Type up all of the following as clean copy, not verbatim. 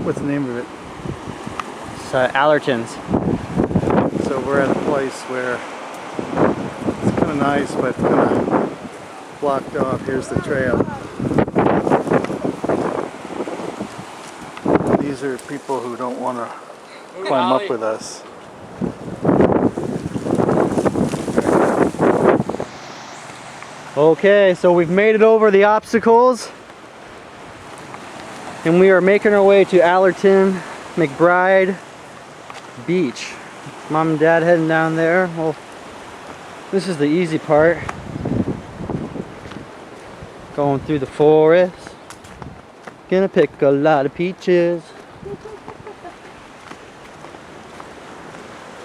What's the name of it? It's Allerton's. So we're at a place where it's kind of nice, but kind of blocked off. Here's the trail. These are people who don't want to climb up with us. Okay, so we've made it over the obstacles and we are making our way to Allerton, McBride Beach. Mom and Dad heading down there. Well, this is the easy part. Going through the forest. Gonna pick a lot of peaches.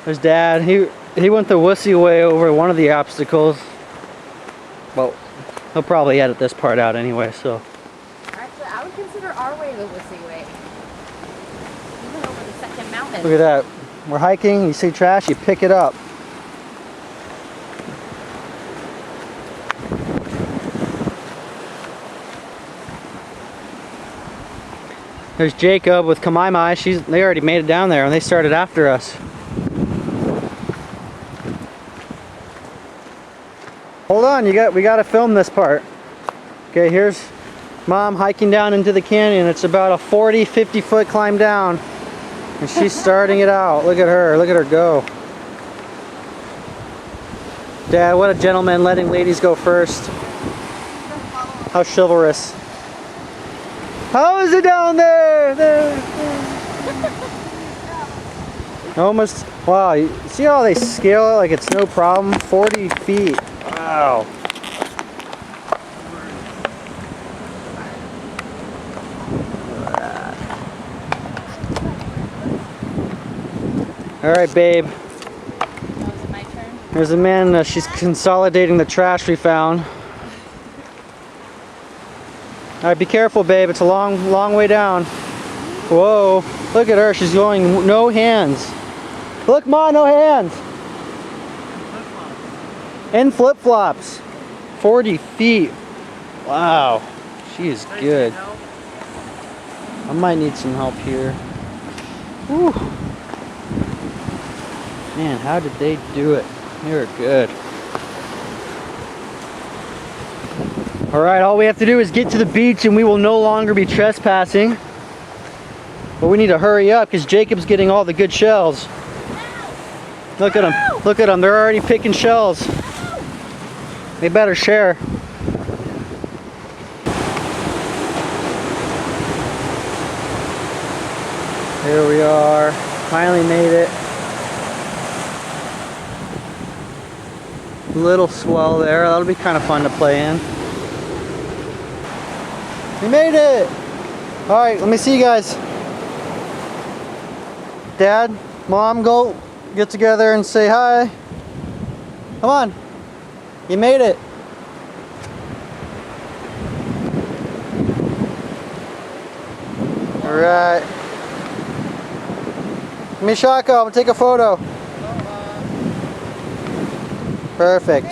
There's Dad. He went the wussy way over one of the obstacles. Well, he'll probably edit this part out anyway, so. Actually, I would consider our way the wussy way. Even over the second mountain. Look at that. We're hiking, you see trash, you pick it up. There's Jacob with Kauai. They already made it down there and they started after us. Hold on, we gotta film this part. Okay, here's Mom hiking down into the canyon. It's about a 40-50 foot climb down. And she's starting it out. Look at her go. Dad, what a gentleman, letting ladies go first. How chivalrous. How is it down there? Almost, wow, you see how they scale it like it's no problem? 40 feet. Wow. All right, babe. Oh, is it my turn? There's a man, she's consolidating the trash we found. All right, be careful, babe. It's a long way down. Whoa, look at her. She's going no hands. Look, Ma, no hands. In flip-flops. 40 feet. Wow, she is good. I might need some help here. Whew. Man, how did they do it? They were good. Alright, all we have to do is get to the beach and we will no longer be trespassing. But we need to hurry up because Jacob's getting all the good shells. Look at them. Look at them. They're already picking shells. They better share. Here we are. Finally made it. Little swell there. That'll be kind of fun to play in. We made it! Alright, let me see you guys. Dad, Mom, go get together and say hi. Come on. You made it. Alright. Mishako, I'm gonna take a photo. Perfect.